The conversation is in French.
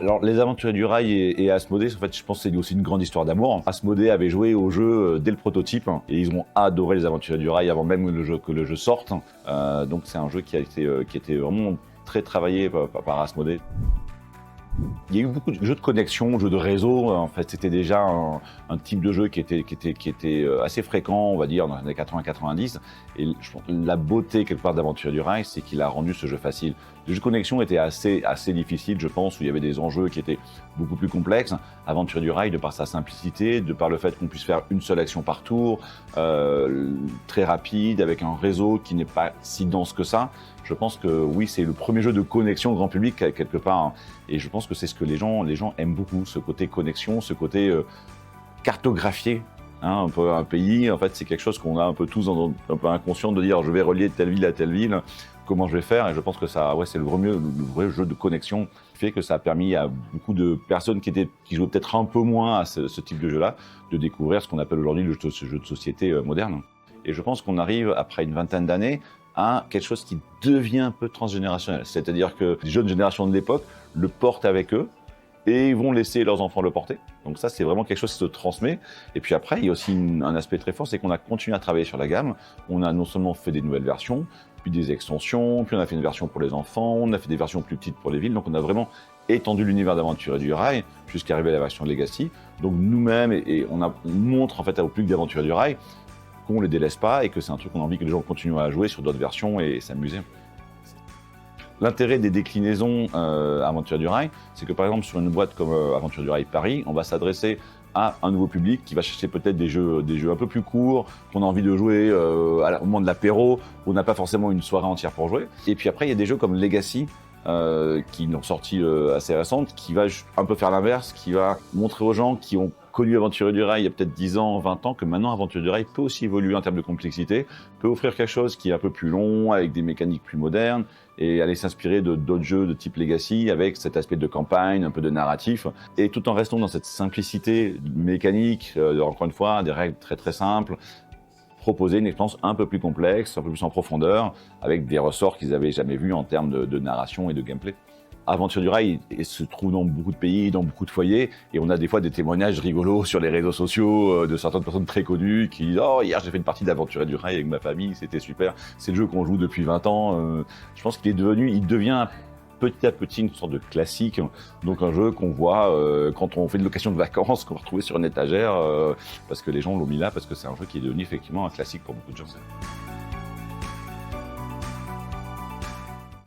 Alors, les Aventuriers du Rail et Asmodée, en fait, je pense que c'est aussi une grande histoire d'amour. Asmodée avait joué au jeu dès le prototype et ils ont adoré les Aventuriers du Rail avant même que le jeu sorte. Donc, c'est un jeu qui était vraiment très travaillé par Asmodée. Il y a eu beaucoup de jeux de connexion, jeux de réseau. En fait, c'était déjà un type de jeu qui était assez fréquent, on va dire, dans les années 80-90. Et je pense que la beauté, quelque part, d'Aventuriers du Rail, c'est qu'il a rendu ce jeu facile. Les jeux de connexion étaient assez difficiles, je pense, où il y avait des enjeux qui étaient beaucoup plus complexes. Aventuriers du Rail, de par sa simplicité, de par le fait qu'on puisse faire une seule action par tour, très rapide, avec un réseau qui n'est pas si dense que ça. Je pense que oui, c'est le premier jeu de connexion grand public quelque part, hein. Et je pense que c'est ce que les gens aiment beaucoup, ce côté connexion, ce côté cartographié, hein, un peu un pays. En fait, c'est quelque chose qu'on a un peu tous un peu inconscient de dire je vais relier telle ville à telle ville, comment je vais faire. Et je pense que ça, ouais, c'est le vrai jeu de connexion qui fait que ça a permis à beaucoup de personnes qui jouaient peut-être un peu moins à ce type de jeu-là, de découvrir ce qu'on appelle aujourd'hui le jeu de société moderne. Et je pense qu'on arrive, après une vingtaine d'années, à quelque chose qui devient un peu transgénérationnel. C'est-à-dire que les jeunes générations de l'époque le portent avec eux et ils vont laisser leurs enfants le porter. Donc ça, c'est vraiment quelque chose qui se transmet. Et puis après, il y a aussi un aspect très fort, c'est qu'on a continué à travailler sur la gamme. On a non seulement fait des nouvelles versions, puis des extensions, puis on a fait une version pour les enfants, on a fait des versions plus petites pour les villes. Donc on a vraiment étendu l'univers d'Aventuriers du Rail jusqu'à arriver à la version Legacy. Donc nous-mêmes, on montre en fait au public d'Aventuriers du Rail qu'on ne les délaisse pas et que c'est un truc qu'on a envie que les gens continuent à jouer sur d'autres versions et s'amuser. L'intérêt des déclinaisons Aventuriers du Rail, c'est que par exemple sur une boîte comme Aventuriers du Rail Paris, on va s'adresser à un nouveau public qui va chercher peut-être des jeux un peu plus courts, qu'on a envie de jouer au moment de l'apéro, où on n'a pas forcément une soirée entière pour jouer. Et puis après, il y a des jeux comme Legacy, qui ont sorti assez récentes, qui va un peu faire l'inverse, qui va montrer aux gens qui ont connu Aventuriers du Rail il y a peut-être 10 ans, 20 ans, que maintenant Aventuriers du Rail peut aussi évoluer en termes de complexité, peut offrir quelque chose qui est un peu plus long, avec des mécaniques plus modernes, et aller s'inspirer d'autres jeux de type Legacy, avec cet aspect de campagne, un peu de narratif, et tout en restant dans cette simplicité mécanique, encore une fois, des règles très très simples, proposer une expérience un peu plus complexe, un peu plus en profondeur, avec des ressorts qu'ils n'avaient jamais vus en termes de narration et de gameplay. Aventuriers du Rail se trouve dans beaucoup de pays, dans beaucoup de foyers, et on a des fois des témoignages rigolos sur les réseaux sociaux de certaines personnes très connues qui disent « Oh, hier j'ai fait une partie d'Aventuriers du Rail avec ma famille, c'était super, c'est le jeu qu'on joue depuis 20 ans. » Je pense qu'il devient petit à petit une sorte de classique, donc un jeu qu'on voit quand on fait une location de vacances, qu'on va retrouver sur une étagère, parce que les gens l'ont mis là, parce que c'est un jeu qui est devenu effectivement un classique pour beaucoup de gens.